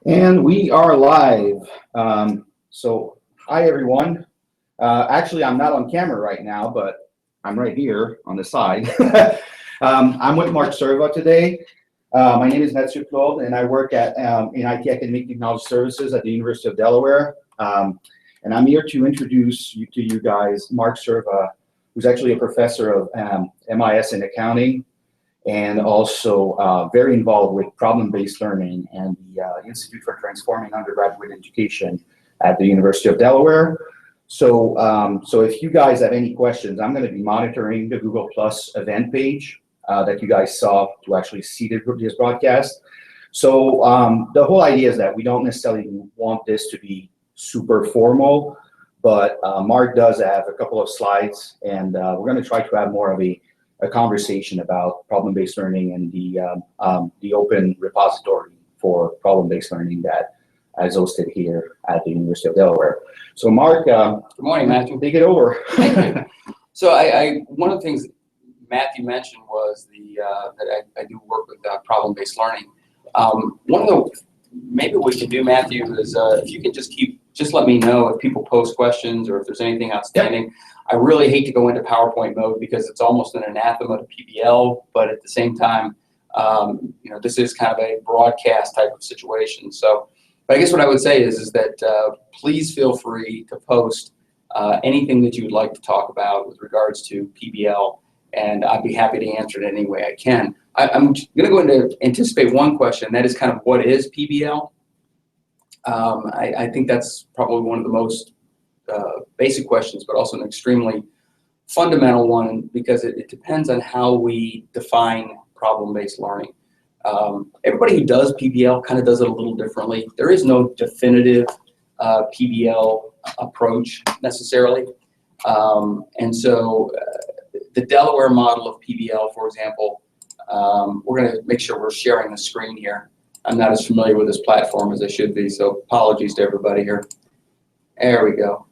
And we are live. So, hi everyone. Actually, I'm not on camera right now, but I'm right here on the side. I'm with Mark Serva today. My name is Mathieu Claude, and I work at in IT Academic Technology Services at the University of Delaware. And I'm here to introduce to you guys Mark Serva, who's actually a professor of MIS in accounting, and also very involved with problem-based learning and the Institute for Transforming Undergraduate Education at the University of Delaware. So, so if you guys have any questions, I'm going to be monitoring the Google Plus event page that you guys saw to actually see this broadcast. So the whole idea is that we don't necessarily want this to be super formal, but Mark does have a couple of slides, and we're going to try to have more of a conversation about problem-based learning and the open repository for problem-based learning that is hosted here at the University of Delaware. So Mark, good morning, Matthew. Take it over. Thank you. So one of the things Matthew mentioned was that I do work with problem-based learning. One of the maybe what we can do, Matthew, is if you can just let me know if people post questions or if there's anything outstanding. Yep. I really hate to go into PowerPoint mode because it's almost an anathema to PBL, but at the same time, you know, this is kind of a broadcast type of situation. So, but I guess what I would say is that please feel free to post anything that you would like to talk about with regards to PBL, and I'd be happy to answer it any way I can. I'm going to go into anticipate one question, and that is kind of what is PBL? I think that's probably one of the most basic questions, but also an extremely fundamental one because it depends on how we define problem-based learning. Everybody who does PBL kind of does it a little differently. There is no definitive PBL approach necessarily. And so the Delaware model of PBL, for example, we're going to make sure we're sharing the screen here. I'm not as familiar with this platform as I should be, so apologies to everybody here. There we go.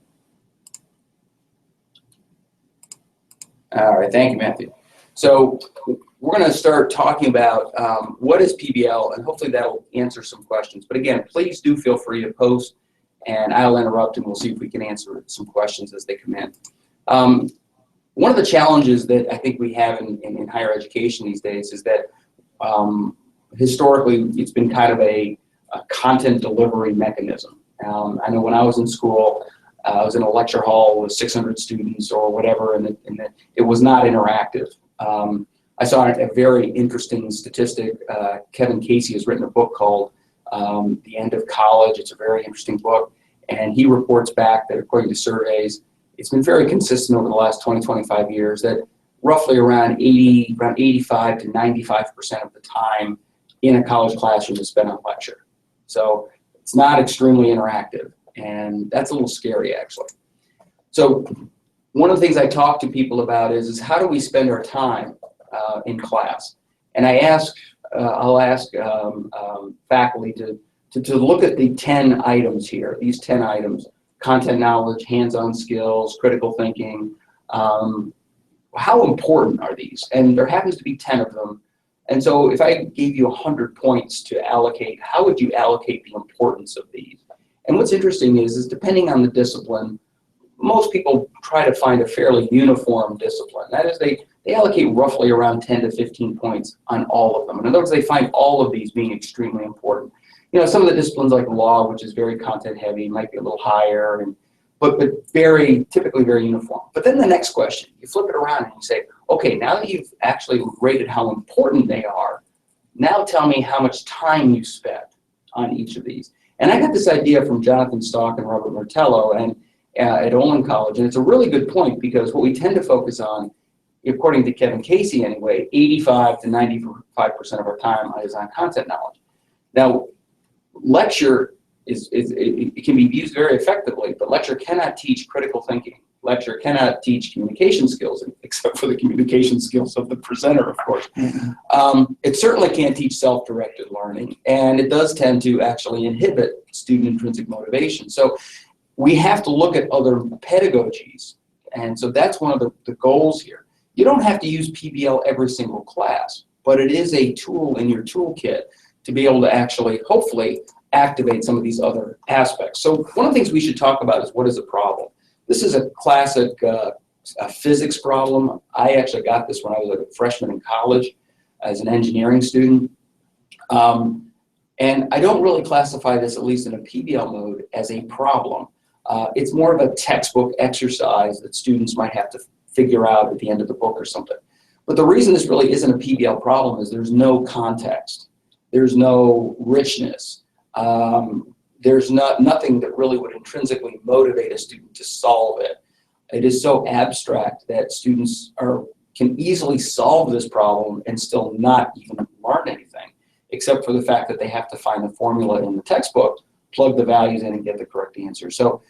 All right, thank you, Matthew. So we're going to start talking about what is PBL, and hopefully that'll answer some questions. But again, please do feel free to post, and I'll interrupt, and we'll see if we can answer some questions as they come in. One of the challenges that I think we have in higher education these days is that historically it's been kind of a content delivery mechanism. I know when I was in school, I was in a lecture hall with 600 students or whatever, and it was not interactive. I saw a very interesting statistic. Kevin Casey has written a book called The End of College. It's a very interesting book, and he reports back that according to surveys, it's been very consistent over the last 20, 25 years that roughly around 85 to 95% of the time in a college classroom is spent on lecture. So it's not extremely interactive, and that's a little scary actually. So one of the things I talk to people about is how do we spend our time in class? And I'll ask faculty to look at the 10 items here, these 10 items: content knowledge, hands-on skills, critical thinking. How important are these? And there happens to be 10 of them. And so if I gave you 100 points to allocate, how would you allocate the importance of these? And what's interesting is depending on the discipline, most people try to find a fairly uniform discipline. That is, they allocate roughly around 10 to 15 points on all of them. In other words, they find all of these being extremely important. You know, some of the disciplines like law, which is very content heavy, might be a little higher, but typically very uniform. But then the next question, you flip it around and you say, okay, now that you've actually rated how important they are, now tell me how much time you spent on each of these. And I got this idea from Jonathan Stock and Robert Martello at Olin College, and it's a really good point because what we tend to focus on, according to Kevin Casey anyway, 85 to 95% of our time is on content knowledge. Now, lecture it can be used very effectively, but lecture cannot teach critical thinking. Lecture cannot teach communication skills, except for the communication skills of the presenter, of course. It certainly can't teach self-directed learning, and it does tend to actually inhibit student intrinsic motivation. So we have to look at other pedagogies, and so that's one of the goals here. You don't have to use PBL every single class, but it is a tool in your toolkit to be able to actually, hopefully, activate some of these other aspects. So one of the things we should talk about is what is a problem. This is a classic physics problem. I actually got this when I was a freshman in college as an engineering student. And I don't really classify this, at least in a PBL mode, as a problem. It's more of a textbook exercise that students might have to figure out at the end of the book or something. But the reason this really isn't a PBL problem is there's no context. There's no richness. There's nothing that really would intrinsically motivate a student to solve it. It is so abstract that students can easily solve this problem and still not even learn anything, except for the fact that they have to find the formula in the textbook, plug the values in, and get the correct answer. So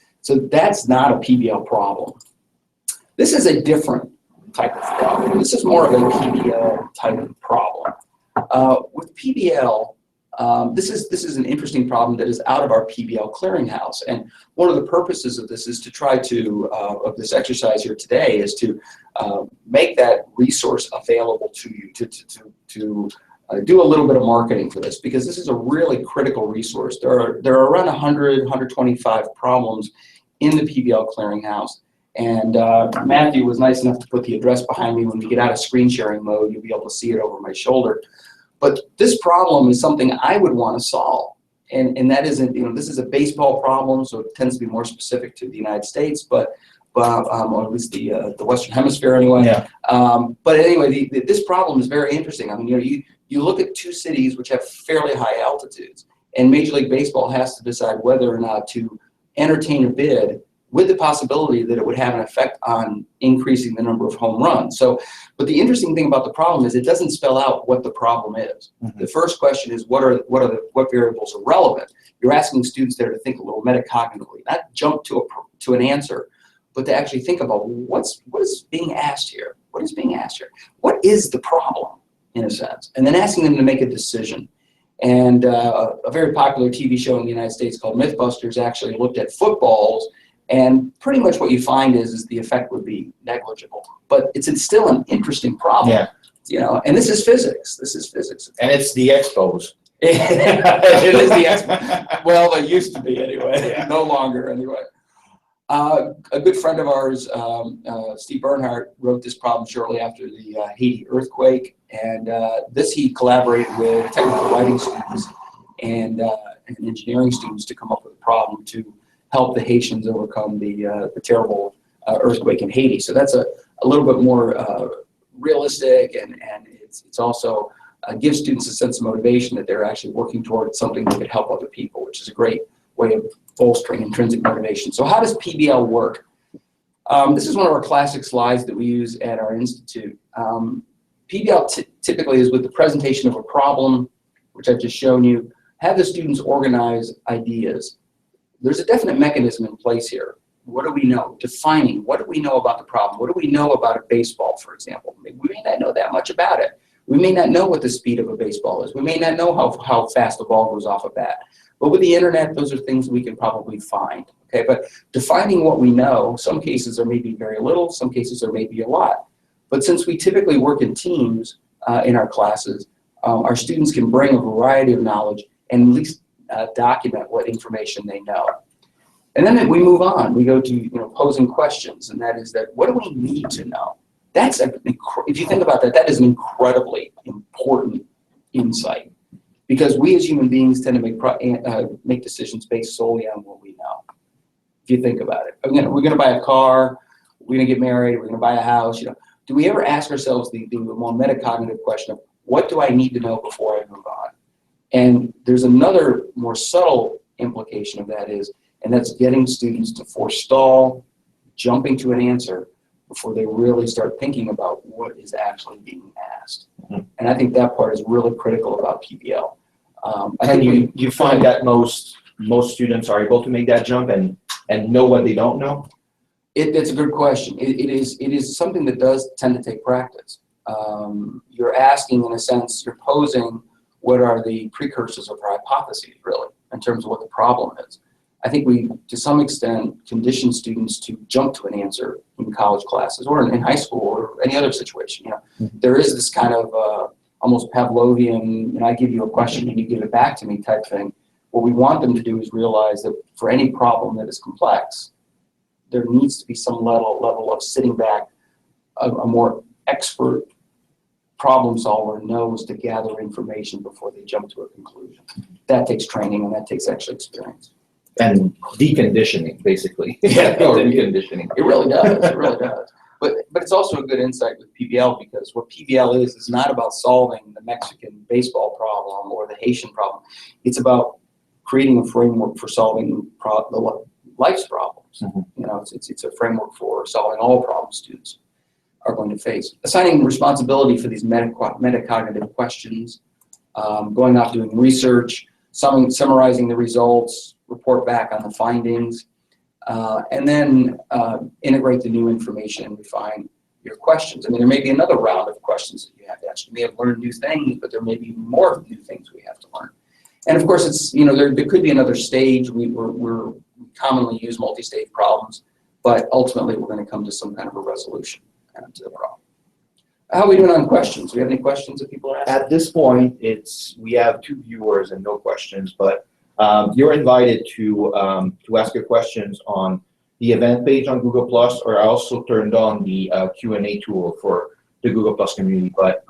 that's not a PBL problem. This is a different type of problem. This is more of a PBL type of problem. With PBL, this is an interesting problem that is out of our PBL Clearinghouse. And one of the purposes of this is to try to, of this exercise here today, is to make that resource available to you, to do a little bit of marketing for this, because this is a really critical resource. There are around 100, 125 problems in the PBL Clearinghouse. And Matthew was nice enough to put the address behind me. When we get out of screen sharing mode, you'll be able to see it over my shoulder. But this problem is something I would want to solve. And that isn't, this is a baseball problem, so it tends to be more specific to the United States, or at least the Western Hemisphere anyway. Yeah. But anyway, this problem is very interesting. I mean, you look at two cities which have fairly high altitudes, and Major League Baseball has to decide whether or not to entertain a bid with the possibility that it would have an effect on increasing the number of home runs. But the interesting thing about the problem is it doesn't spell out what the problem is. Mm-hmm. The first question is what variables are relevant. You're asking students there to think a little metacognitively, not jump to an answer, but to actually think about what is being asked here. What is being asked here? What is the problem, in a sense? And then asking them to make a decision. And a very popular TV show in the United States called Mythbusters actually looked at footballs. And pretty much what you find is the effect would be negligible. But it's still an interesting problem. Yeah. And this is physics. This is physics. And it's the Expos. It is the Expos. Well, it used to be anyway. Yeah. No longer anyway. A good friend of ours, Steve Bernhardt, wrote this problem shortly after the Haiti earthquake. And he collaborated with technical writing students and engineering students to come up with a problem to help the Haitians overcome the terrible earthquake in Haiti. So that's a little bit more realistic, and it's also gives students a sense of motivation that they're actually working towards something that could help other people, which is a great way of bolstering intrinsic motivation. So how does PBL work? This is one of our classic slides that we use at our institute. PBL typically is with the presentation of a problem, which I've just shown you, have the students organize ideas. There's a definite mechanism in place here. What do we know? Defining, what do we know about the problem? What do we know about a baseball, for example? We may not know that much about it. We may not know what the speed of a baseball is. We may not know how fast the ball goes off a bat. But with the internet, those are things we can probably find. Okay, but defining what we know, some cases there may be very little, some cases there may be a lot. But since we typically work in teams in our classes, our students can bring a variety of knowledge and at least document what information they know. And then we move on. We go to posing questions, and that is that what do we need to know? That's if you think about that, that is an incredibly important insight, because we as human beings tend to make decisions based solely on what we know. If you think about it, we're going to buy a car, we're going to get married, we're going to buy a house. Do we ever ask ourselves the more metacognitive question of what do I need to know before I move on? And there's another more subtle implication of that and that's getting students to forestall jumping to an answer before they really start thinking about what is actually being asked. Mm-hmm. And I think that part is really critical about PBL. And you find that most students are able to make that jump and know what they don't know? It's a good question. It is something that does tend to take practice. You're asking, in a sense, you're posing what are the precursors of our hypotheses, really, in terms of what the problem is. I think we, to some extent, condition students to jump to an answer in college classes or in high school or any other situation. Mm-hmm. There is this kind of almost Pavlovian, I give you a question and you give it back to me type thing, what we want them to do is realize that for any problem that is complex, there needs to be some level of sitting back. A more expert problem solver knows to gather information before they jump to a conclusion. That takes training, and that takes actual experience. And deconditioning, basically. Yeah, or reconditioning. It really does. It really does. But it's also a good insight with PBL, because what PBL is not about solving the Mexican baseball problem or the Haitian problem. It's about creating a framework for solving life's problems. Mm-hmm. You know, it's a framework for solving all problems students are going to face. Assigning responsibility for these metacognitive questions, going off doing research, summarizing the results, report back on the findings, and then integrate the new information and refine your questions. I mean, there may be another round of questions that you have to ask. You may have learned new things, but there may be more new things we have to learn. And of course, it's, you know, there could be another stage. We commonly use multi-stage problems, but ultimately we're going to come to some kind of a resolution to the problem. How are we doing on questions? Do we have any questions that people are asking? At this point, we have 2 viewers and no questions, but you're invited to ask your questions on the event page on Google+, or I also turned on the Q&A tool for the Google+ community, but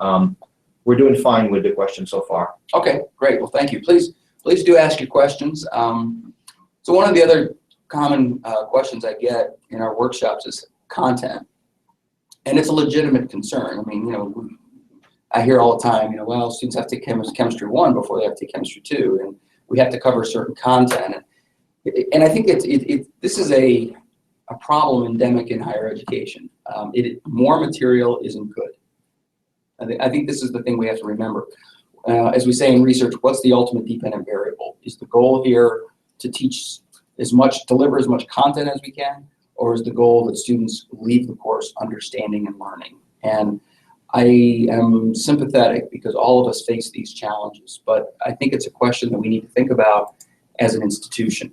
we're doing fine with the questions so far. Okay, great. Well, thank you. Please do ask your questions. So one of the other common questions I get in our workshops is content. And it's a legitimate concern. I mean, you know, I hear all the time, you know, well, students have to take chemistry 1 before they have to take chemistry 2, and we have to cover certain content. And I think this is a problem endemic in higher education. More material isn't good. I think this is the thing we have to remember. As we say in research, what's the ultimate dependent variable? Is the goal here to teach deliver as much content as we can, or is the goal that students leave the course understanding and learning? And I am sympathetic, because all of us face these challenges, but I think it's a question that we need to think about as an institution.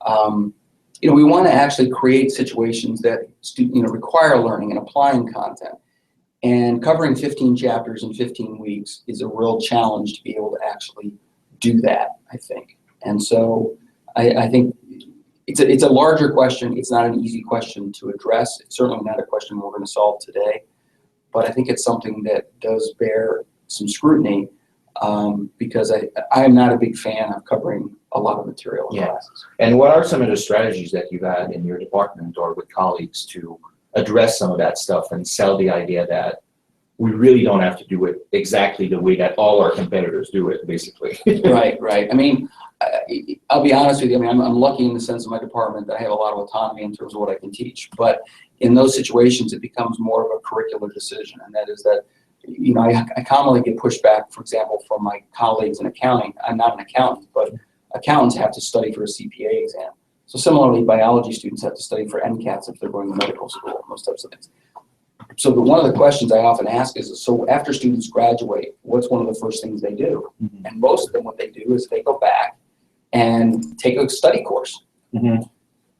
You know, we want to actually create situations that require learning and applying content. And covering 15 chapters in 15 weeks is a real challenge to be able to actually do that, I think. And so I think it's a larger question. It's not an easy question to address. It's certainly not a question we're going to solve today. But I think it's something that does bear some scrutiny, because I am not a big fan of covering a lot of material in classes. And what are some of the strategies that you've had in your department or with colleagues to address some of that stuff and sell the idea that we really don't have to do it exactly the way that all our competitors do it, basically? Right. I mean, I'll be honest with you. I mean, I'm lucky in the sense of my department that I have a lot of autonomy in terms of what I can teach. But in those situations, it becomes more of a curricular decision, and that is that, you know, I commonly get pushback, for example, from my colleagues in accounting. I'm not an accountant, but accountants have to study for a CPA exam. So similarly, biology students have to study for MCATs if they're going to medical school, those types of things. So one of the questions I often ask is, so after students graduate, what's one of the first things they do? Mm-hmm. And most of them, what they do is they go back and take a study course. Mm-hmm.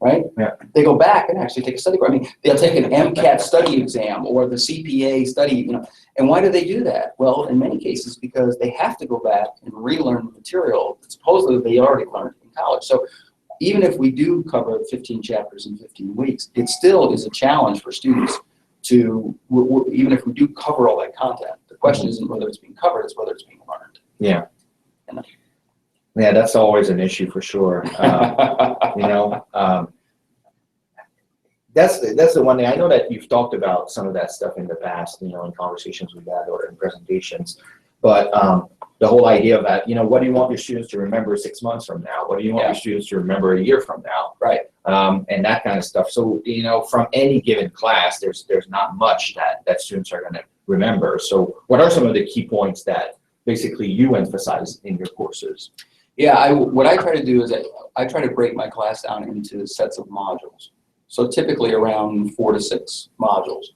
Right? Yeah. They go back and actually take a study course. I mean, they'll take an MCAT study exam or the CPA study, you know. And why do they do that? Well, in many cases, because they have to go back and relearn the material that supposedly they already learned in college. So even if we do cover 15 chapters in 15 weeks, it still is a challenge for students to, even if we do cover all that content, the question isn't whether it's being covered, it's whether it's being learned. Yeah. Yeah, that's always an issue for sure. You know, that's the one thing. I know that you've talked about some of that stuff in the past, you know, in conversations we've had or in presentations. But the whole idea of that, you know, what do you want your students to remember 6 months from now? What do you want your students to remember a year from now? Right. And that kind of stuff. So, you know, from any given class, there's not much that students are going to remember. So what are some of the key points that basically you emphasize in your courses? Yeah, what I try to do is I try to break my class down into sets of modules. So typically around 4 to 6 modules.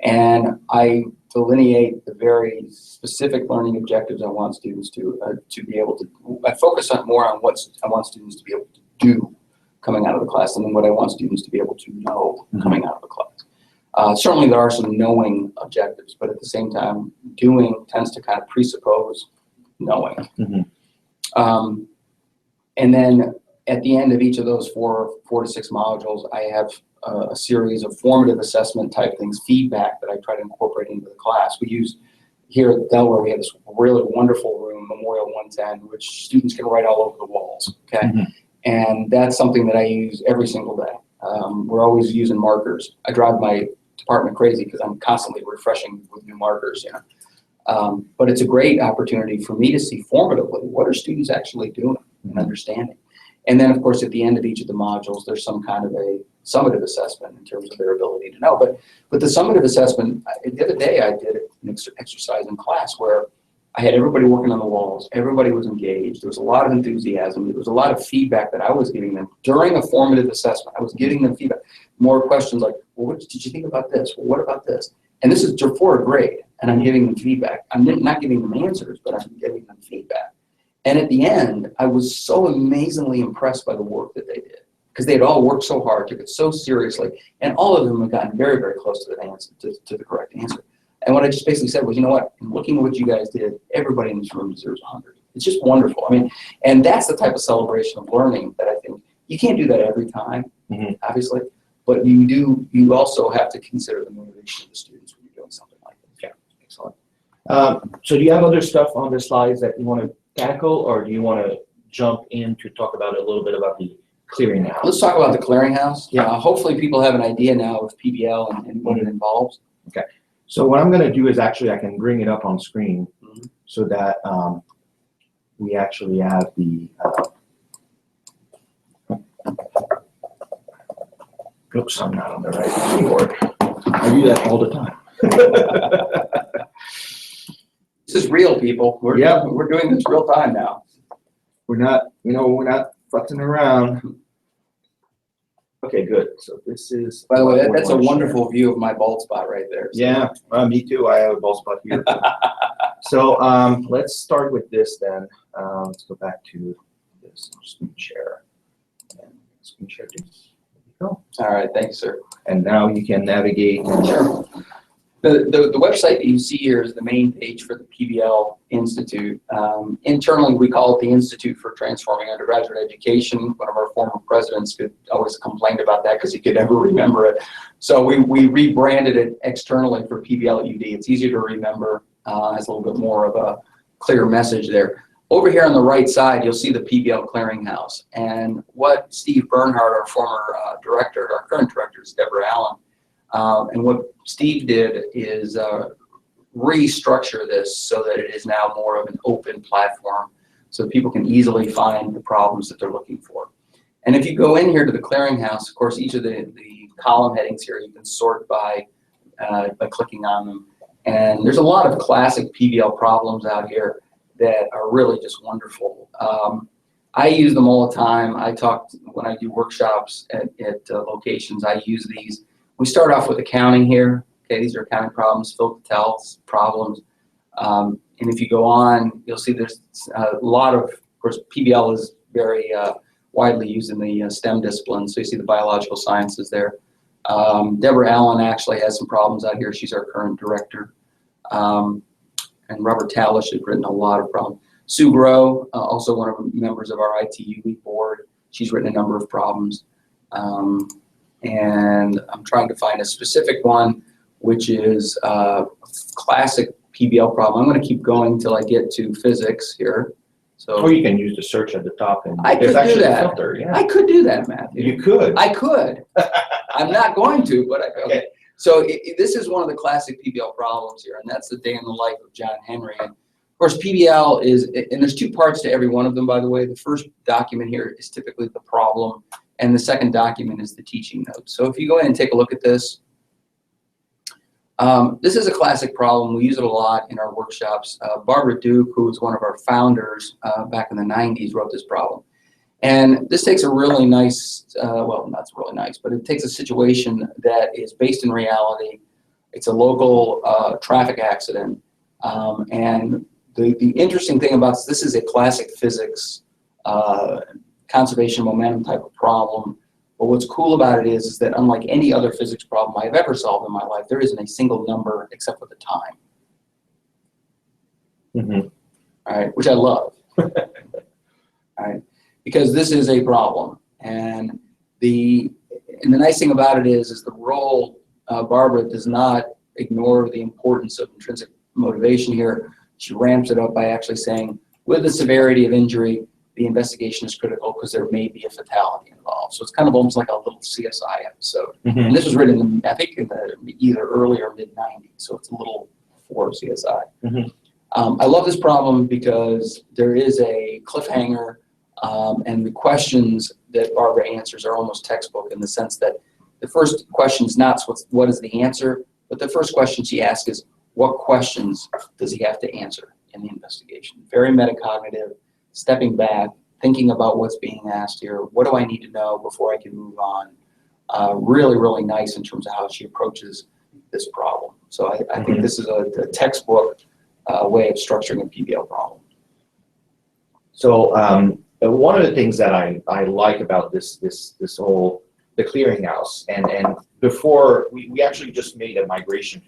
And I delineate the very specific learning objectives I want students to be able to, I focus more on what I want students to be able to do coming out of the class than what I want students to be able to know coming out of the class. Certainly there are some knowing objectives, but at the same time, doing tends to kind of presuppose knowing. Mm-hmm. And then at the end of each of those four to six modules, I have a series of formative assessment type things, feedback that I try to incorporate into the class. We use here at Delaware, we have this really wonderful room, Memorial 110, which students can write all over the walls, okay? Mm-hmm. And that's something that I use every single day. We're always using markers. I drive my department crazy because I'm constantly refreshing with new markers, you know. But it's a great opportunity for me to see formatively what are students actually doing and understanding. And then, of course, at the end of each of the modules, there's some kind of a summative assessment in terms of their ability to know. But the summative assessment, the other day I did an exercise in class where I had everybody working on the walls. Everybody was engaged. There was a lot of enthusiasm. There was a lot of feedback that I was giving them during a formative assessment. I was giving them feedback. More questions like, well, what did you think about this? Well, what about this? And this is for a grade, and I'm giving them feedback. I'm not giving them answers, but I'm giving them feedback. And at the end, I was so amazingly impressed by the work that they did, because they had all worked so hard, took it so seriously, and all of them had gotten very, very close to the answer, to the correct answer. And what I just basically said was, you know what, in looking at what you guys did, everybody in this room deserves 100. It's just wonderful. I mean, and that's the type of celebration of learning that I think you can't do that every time, obviously, but you also have to consider the motivation of the students when you're doing something like this. Yeah, excellent. So do you have other stuff on the slides that you want to tackle, or do you want to jump in to talk about a little bit about the clearinghouse? Let's talk about the clearinghouse. Yeah. Hopefully people have an idea now of PBL and what it involves. Okay. So what I'm going to do is actually I can bring it up on screen so that we actually have the oops, I'm not on the right keyboard. I do that all the time. This is real, people. We're doing this real time now. We're not, we're not fucking around. Okay, good. So this is. By the way, that's a wonderful view of my bald spot right there. So. Yeah, me too. I have a bald spot here. So let's start with this then. Let's go back to this screen share. And screen share this. There you go. All right, thanks, sir. And now you can navigate. Sure. The website that you see here is the main page for the PBL Institute. Internally, we call it the Institute for Transforming Undergraduate Education. One of our former presidents could always complained about that because he could never remember it. So we rebranded it externally for PBL UD. It's easier to remember, has a little bit more of a clear message there. Over here on the right side, you'll see the PBL Clearinghouse. And what Steve Bernhardt, our former director, our current director is Deborah Allen. And what Steve did is restructure this so that it is now more of an open platform so that people can easily find the problems that they're looking for. And if you go in here to the clearinghouse, of course, each of the column headings here, you can sort by clicking on them. And there's a lot of classic PBL problems out here that are really just wonderful. I use them all the time. When I do workshops at locations, I use these. We start off with accounting here. Okay, these are accounting problems, filter tells problems. And if you go on, you'll see there's a lot of course, PBL is very widely used in the STEM disciplines. So you see the biological sciences there. Deborah Allen actually has some problems out here. She's our current director. And Robert Talish has written a lot of problems. Sue Groh, also one of the members of our ITU board. She's written a number of problems. And I'm trying to find a specific one, which is a classic PBL problem. I'm going to keep going until I get to physics here. So, or you can use the search at the top. And I could do that. Filter, yeah. I could do that, Matthew. You could. I could. I'm not going to, but I could. Okay. So this is one of the classic PBL problems here, and that's the day in the life of John Henry. And of course, PBL is, and there's two parts to every one of them, by the way. The first document here is typically the problem, and the second document is the teaching notes. So if you go ahead and take a look at this, this is a classic problem. We use it a lot in our workshops. Barbara Duke, who was one of our founders back in the 90s, wrote this problem. And this takes a really nice, well, not really nice, but it takes a situation that is based in reality. It's a local traffic accident. And the interesting thing about this is a classic physics conservation momentum type of problem. But what's cool about it is that unlike any other physics problem I've ever solved in my life, there isn't a single number except for the time. All right, which I love. All right. because this is a problem. And the nice thing about it is the role, Barbara does not ignore the importance of intrinsic motivation here. She ramps it up by actually saying, with the severity of injury, the investigation is critical because there may be a fatality involved. So it's kind of almost like a little CSI episode. And this was written, in, I think, in the either early or mid-90s, so it's a little before CSI. I love this problem because there is a cliffhanger, and the questions that Barbara answers are almost textbook in the sense that the first question is not what is the answer, but the first question she asks is, what questions does he have to answer in the investigation? Very metacognitive, stepping back, thinking about what's being asked here. What do I need to know before I can move on? Really, really nice in terms of how she approaches this problem. So I think this is a textbook way of structuring a PBL problem. So one of the things that I like about this whole the clearinghouse, and before we actually just made a migration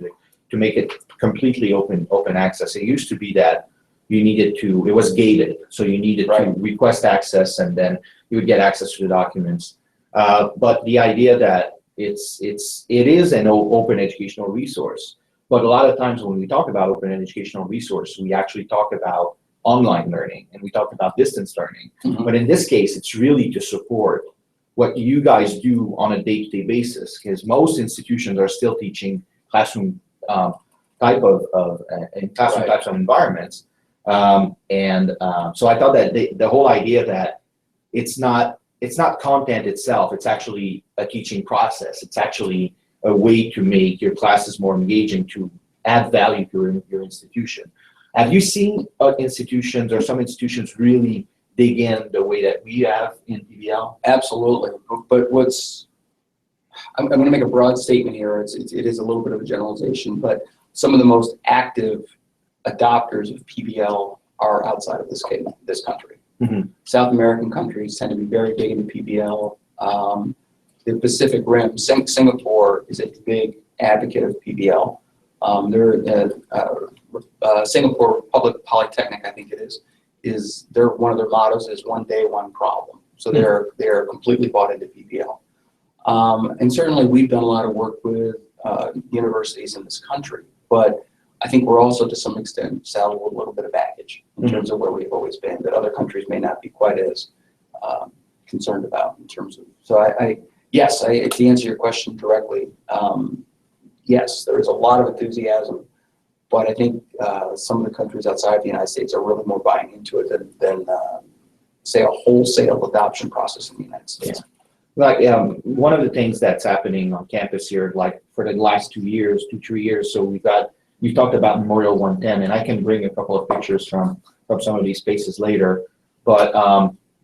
to make it completely open access. It used to be that you needed to, it was gated, so you needed to request access and then you would get access to the documents. But the idea that it is an open educational resource. But a lot of times when we talk about open educational resource, we actually talk about online learning and we talk about distance learning. But in this case, it's really to support what you guys do on a day-to-day basis, because most institutions are still teaching classroom type of classroom types of environments. So I thought that the whole idea that it's not content itself, it's actually a teaching process. It's actually a way to make your classes more engaging, to add value to your institution. Have you seen institutions or some institutions really dig in the way that we have in PBL? Absolutely. But I'm going to make a broad statement here. It is a little bit of a generalization, but some of the most active adopters of PBL are outside of this country. South American countries tend to be very big into PBL. The Pacific Rim, Singapore is a big advocate of PBL. Singapore Republic Polytechnic, I think it is one of their mottos is one day, one problem. So they're completely bought into PBL. And certainly we've done a lot of work with universities in this country, but I think we're also to some extent saddled with a little bit of baggage in terms of where we've always been that other countries may not be quite as concerned about in terms of. So yes, to answer your question directly, yes, there is a lot of enthusiasm, but I think some of the countries outside of the United States are really more buying into it than say, a wholesale adoption process in the United States. Like one of the things that's happening on campus here, like for the last 2 years, 2-3 years, so we've talked about Memorial 110, and I can bring a couple of pictures from some of these spaces later, but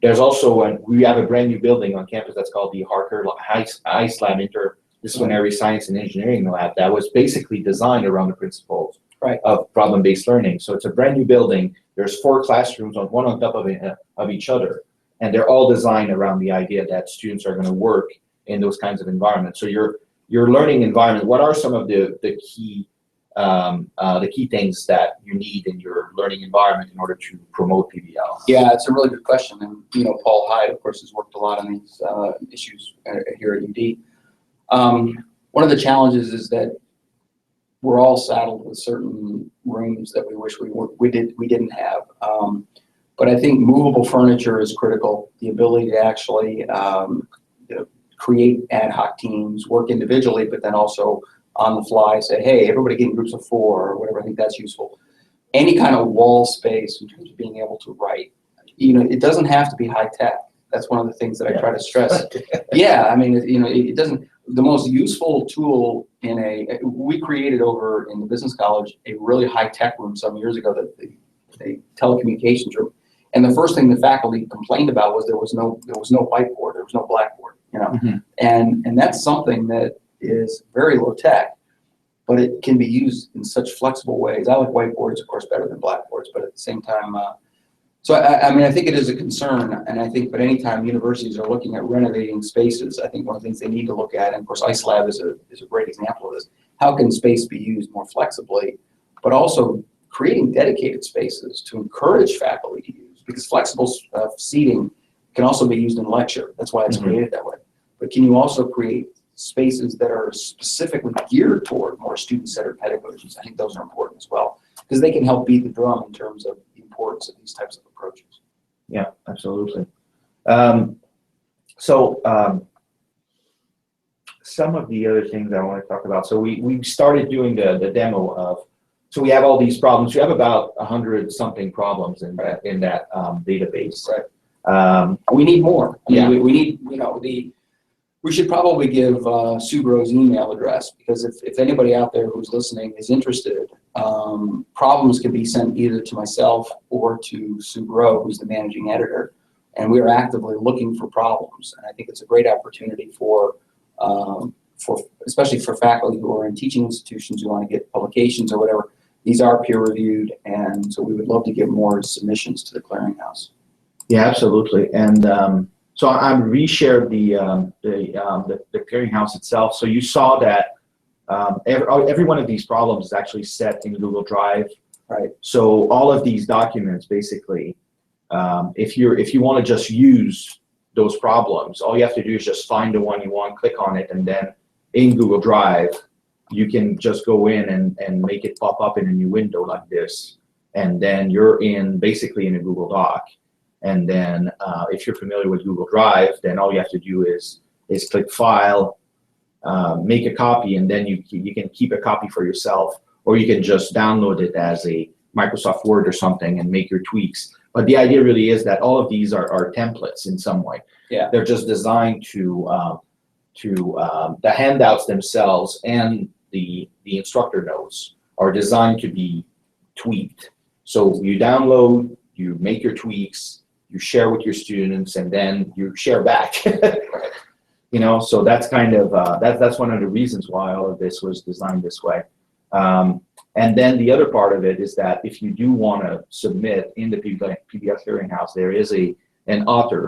there's also, we have a brand new building on campus that's called the Harker ICE Lab Interdisciplinary Science and Engineering Lab that was basically designed around the principles of problem-based learning. So it's a brand new building. There's 4 classrooms, one on top of each other, and they're all designed around the idea that students are going to work in those kinds of environments. So your learning environment, what are some of the key things that you need in your learning environment in order to promote PBL? Yeah, it's a really good question. And, Paul Hyde, of course, has worked a lot on these issues here at UD. One of the challenges is that we're all saddled with certain rooms that we wish we didn't have. But I think movable furniture is critical. The ability to actually create ad hoc teams, work individually, but then also on the fly say, hey, everybody get in groups of 4 or whatever. I think that's useful. Any kind of wall space in terms of being able to write. It doesn't have to be high tech. That's one of the things that I try to stress. Yeah, I mean, it doesn't. The most useful tool we created over in the business college a really high tech room some years ago, the telecommunications room. And the first thing the faculty complained about was there was no whiteboard, there was no blackboard, and that's something that is very low tech, but it can be used in such flexible ways. I like whiteboards, of course, better than blackboards, but at the same time, so I mean, I think it is a concern, and I think, but anytime universities are looking at renovating spaces, I think one of the things they need to look at, and of course, ICE Lab is a great example of this. How can space be used more flexibly, but also creating dedicated spaces to encourage faculty to use, because flexible seating can also be used in lecture. That's why it's created that way. But can you also create spaces that are specifically geared toward more student-centered pedagogies? I think those are important as well, because they can help beat the drum in terms of the importance of these types of approaches. Yeah, absolutely. Some of the other things I want to talk about. So we started doing the demo of, so we have all these problems. We have about 100-something problems in that database. Right. We need more. I mean, Yeah. we need, we should probably give Sue Grove's email address, because if anybody out there who's listening is interested, problems can be sent either to myself or to Sue Grove, who's the managing editor, and we are actively looking for problems. And I think it's a great opportunity for especially for faculty who are in teaching institutions who want to get publications or whatever. These are peer reviewed, and so we would love to get more submissions to the Clearinghouse. Yeah, absolutely. And so I reshared the Clearinghouse itself. So you saw that every one of these problems is actually set in Google Drive. Right. So all of these documents, basically, if you want to just use those problems, all you have to do is just find the one you want, click on it, and then in Google Drive, you can just go in and make it pop up in a new window like this, and then you're basically in a Google Doc. And then if you're familiar with Google Drive, then all you have to do is click File, make a copy, and then you can keep a copy for yourself, or you can just download it as a Microsoft Word or something and make your tweaks. But the idea really is that all of these are templates in some way. Yeah. They're just designed to the handouts themselves and the instructor notes are designed to be tweaked. So you download, you make your tweaks, you share with your students, and then you share back. So that's kind of that's one of the reasons why all of this was designed this way. And then the other part of it is that if you do want to submit in the PBL Clearinghouse, there is an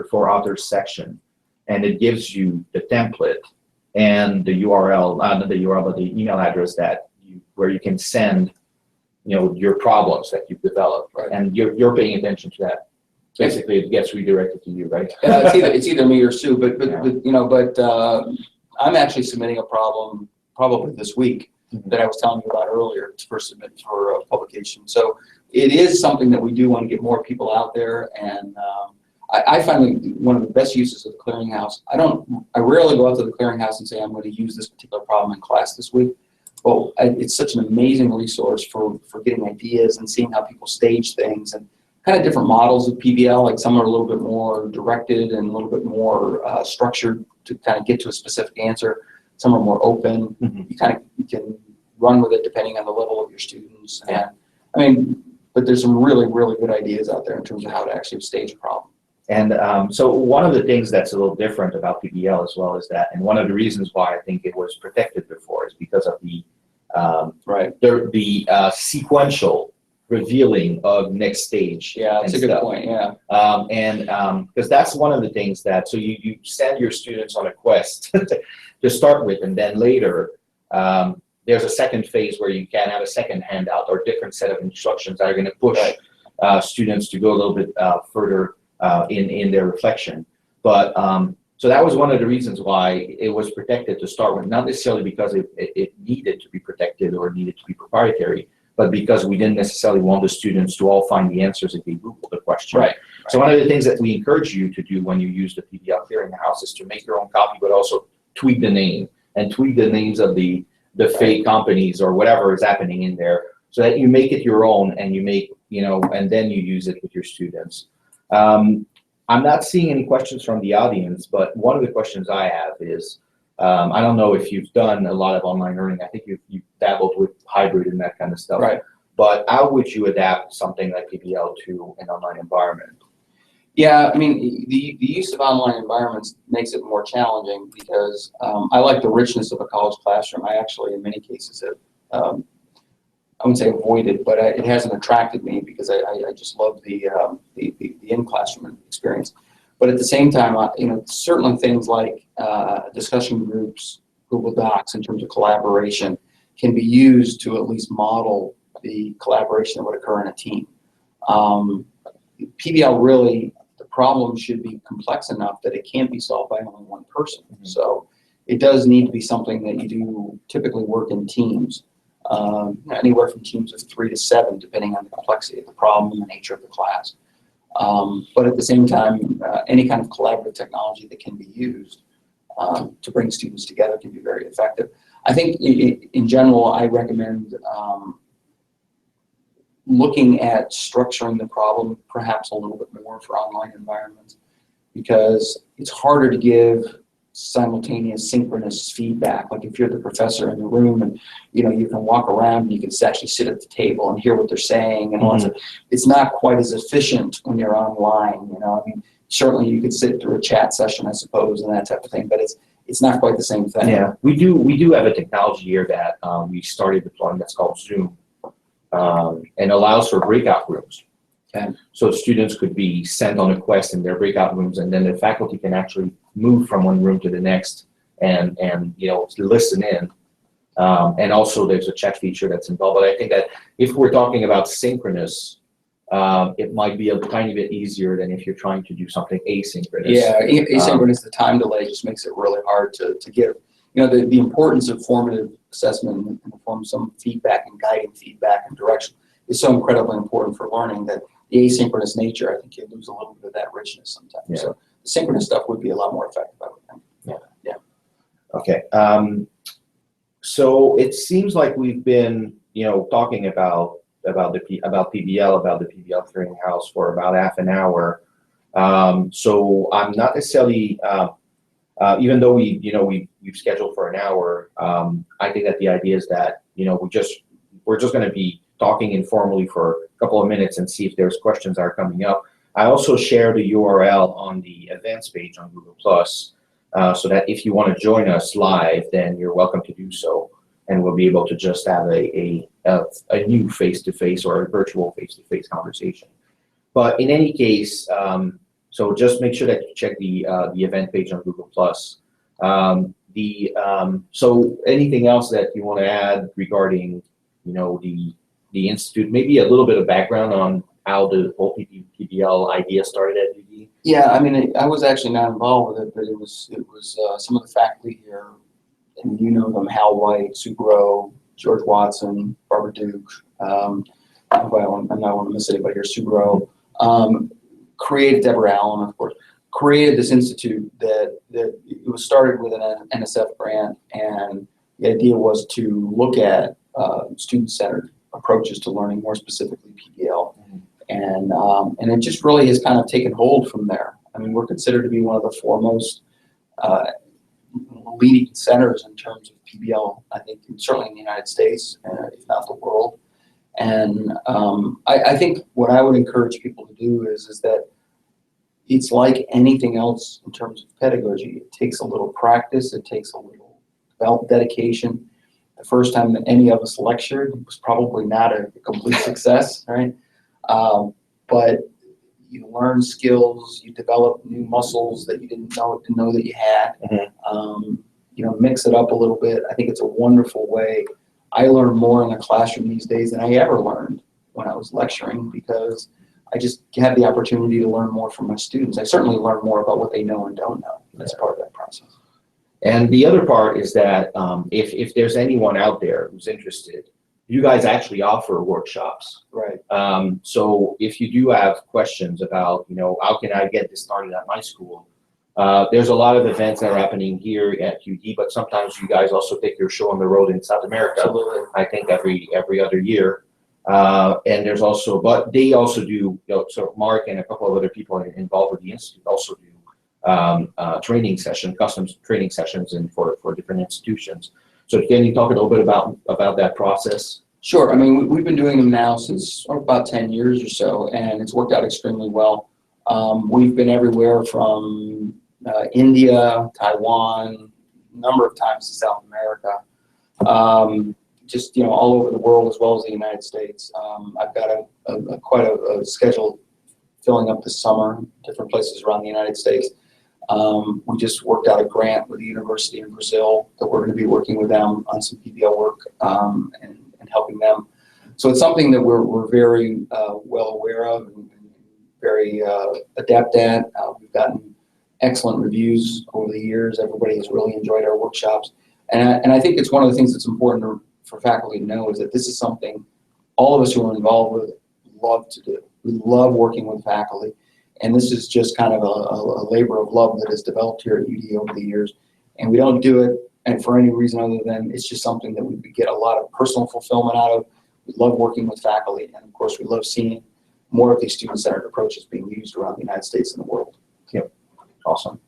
for authors section, and it gives you the template and the URL, not the URL, but the email address where you can send, your problems that you've developed, right. And you're paying attention to that. Basically, it gets redirected to you, right? It's either me or Sue, but I'm actually submitting a problem probably this week that I was telling you about earlier for submit for publication. So it is something that we do want to get more people out there, and I find one of the best uses of the Clearinghouse. I rarely go out to the Clearinghouse and say I'm going to use this particular problem in class this week. But it's such an amazing resource for getting ideas and seeing how people stage things, and kind of different models of PBL. Like some are a little bit more directed and a little bit more structured to kind of get to a specific answer. Some are more open. You can run with it depending on the level of your students. And but there's some really, really good ideas out there in terms of how to actually stage a problem. And so one of the things that's a little different about PBL as well is that, and one of the reasons why I think it was protected before is because of the sequential revealing of next stage. Yeah, that's a good point. Yeah. Because that's one of the things that, so you send your students on a quest to start with, and then later there's a second phase where you can have a second handout or different set of instructions that are going to push students to go a little bit further in their reflection. But so that was one of the reasons why it was protected to start with, not necessarily because it needed to be protected or needed to be proprietary, but because we didn't necessarily want the students to all find the answers if they Google the question. Right. So one of the things that we encourage you to do when you use the PBL Clearinghouse is to make your own copy, but also tweak the name and tweak the names of the fake companies or whatever is happening in there, so that you make it your own and you make, and then you use it with your students. I'm not seeing any questions from the audience, but one of the questions I have is, I don't know if you've done a lot of online learning. I think you've dabbled with hybrid and that kind of stuff. Right. But how would you adapt something like PBL to an online environment? Yeah, the use of online environments makes it more challenging because I like the richness of a college classroom. I actually, in many cases, have I wouldn't say avoided, but it hasn't attracted me because I just love the in-classroom experience. But at the same time, certainly things like discussion groups, Google Docs, in terms of collaboration, can be used to at least model the collaboration that would occur in a team. PBL really, problem should be complex enough that it can't be solved by only one person. So it does need to be something that you do typically work in teams, anywhere from teams of 3 to 7, depending on the complexity of the problem and the nature of the class. But at the same time, any kind of collaborative technology that can be used to bring students together can be very effective. I think in general, I recommend looking at structuring the problem perhaps a little bit more for online environments, because it's harder to give simultaneous synchronous feedback. Like if you're the professor in the room and you can walk around and you can actually sit at the table and hear what they're saying and all that. It's not quite as efficient when you're online. I mean, certainly you could sit through a chat session, I suppose, and that type of thing, but it's not quite the same thing. Yeah, we do have a technology here that we started deploying that's called Zoom, and allows for breakout rooms. Okay. So students could be sent on a quest in their breakout rooms, and then the faculty can actually move from one room to the next and listen in. And also there's a chat feature that's involved. But I think that if we're talking about synchronous, it might be a tiny bit easier than if you're trying to do something asynchronous. Yeah, asynchronous, the time delay just makes it really hard to give. The importance of formative assessment in the form of some feedback and guiding feedback and direction is so incredibly important for learning that the asynchronous nature, I think you lose a little bit of that richness sometimes. Yeah. So the synchronous stuff would be a lot more effective, I would think. Yeah. Okay. So it seems like we've been, talking about PBL, about the PBL Clearinghouse for about half an hour. So I'm not necessarily, even though we've scheduled for an hour, I think that the idea is that we're just going to be talking informally for a couple of minutes and see if there's questions that are coming up. I also share the URL on the events page on Google+, so that if you want to join us live, then you're welcome to do so, and we'll be able to just have a new face-to-face or a virtual face-to-face conversation. But in any case, so just make sure that you check the event page on Google+. So anything else that you want to add regarding the institute? Maybe a little bit of background on how the whole PBL idea started at UD. Yeah, I mean, I was actually not involved with it, but it was some of the faculty here, and them: Hal White, Sue Grow, George Watson, Barbara Duke. I'm not want to miss anybody here. Sue Grow. Created, Deborah Allen, of course, created this institute that it was started with an NSF grant, and the idea was to look at student-centered approaches to learning, more specifically PBL, and it just really has kind of taken hold from there. I mean, we're considered to be one of the foremost leading centers in terms of PBL, I think, certainly in the United States, if not the world. And I think what I would encourage people to do is that it's like anything else in terms of pedagogy. It takes a little practice. It takes a little dedication. The first time that any of us lectured was probably not a complete success, right? But you learn skills, you develop new muscles that you didn't know that you had. Mix it up a little bit. I think it's a wonderful way. I learn more in a classroom these days than I ever learned when I was lecturing, because I just have the opportunity to learn more from my students. I certainly learn more about what they know and don't know. That's part of that process. And the other part is that if there's anyone out there who's interested, you guys actually offer workshops. Right. So if you do have questions about, how can I get this started at my school, there's a lot of events that are happening here at UD, but sometimes you guys also take your show on the road in South America. Absolutely. I think every other year. And there's also, but they also do, so Mark and a couple of other people involved with the institute also do training sessions, custom training sessions for different institutions. So can you talk a little bit about that process? Sure. I mean, we've been doing them now since about 10 years or so, and it's worked out extremely well. We've been everywhere from India, Taiwan, a number of times to South America, just all over the world as well as the United States. I've got quite a schedule filling up this summer, different places around the United States. We just worked out a grant with the university in Brazil that we're going to be working with them on some PBL work and helping them. So it's something that we're very well aware of and very adept at. We've gotten excellent reviews over the years. Everybody has really enjoyed our workshops. And I think it's one of the things that's important for faculty to know is that this is something all of us who are involved with love to do. We love working with faculty. And this is just kind of a labor of love that has developed here at UD over the years. And we don't do it and for any reason other than it's just something that we get a lot of personal fulfillment out of. We love working with faculty. And of course, we love seeing more of these student-centered approaches being used around the United States and the world. Yep, awesome.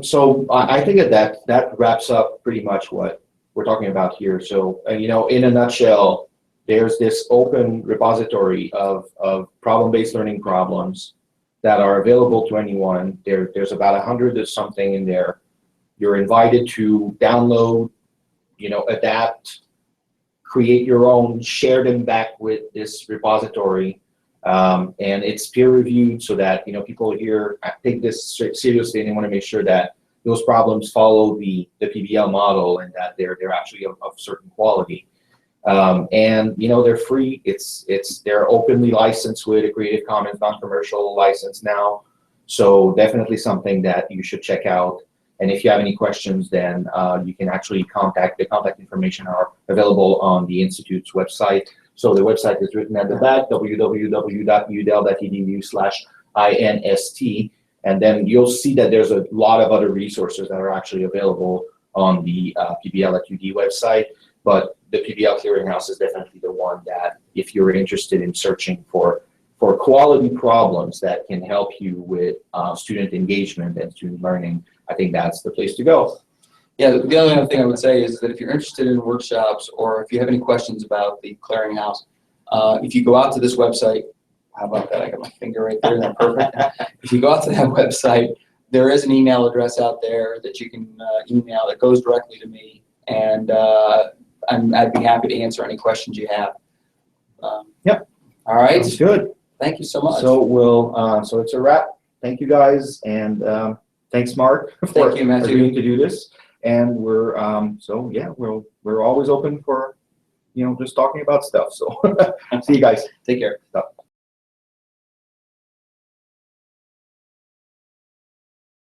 So I think that wraps up pretty much what we're talking about here. So, you know, in a nutshell, there's this open repository of problem-based learning problems that are available to anyone. There's about 100 or something in there. You're invited to download, you know, adapt, create your own, share them back with this repository. And it's peer reviewed so that, you know, people here take this seriously and they want to make sure that those problems follow the PBL model and that they're actually of certain quality. And you know, they're free. They're openly licensed with a Creative Commons non-commercial license now. So definitely something that you should check out. And if you have any questions, then you can actually contact. The contact information are available on the Institute's website. So the website is written at the back, www.udel.edu/INST. And then you'll see that there's a lot of other resources that are actually available on the PBL at UD website. But the PBL Clearinghouse is definitely the one that, if you're interested in searching for quality problems that can help you with student engagement and student learning, I think that's the place to go. Yeah, the only other thing I would say is that if you're interested in workshops or if you have any questions about the Clearinghouse, if you go out to this website, how about that? I got my finger right there, that's perfect. If you go out to that website, there is an email address out there that you can email that goes directly to me, and I'd be happy to answer any questions you have. Yep. All right. Sounds good. Thank you so much. So so it's a wrap. Thank you guys, and thanks Mark for agreeing to do this. And we're so yeah, we're always open for, you know, just talking about stuff. So see you guys. Take care. Stop.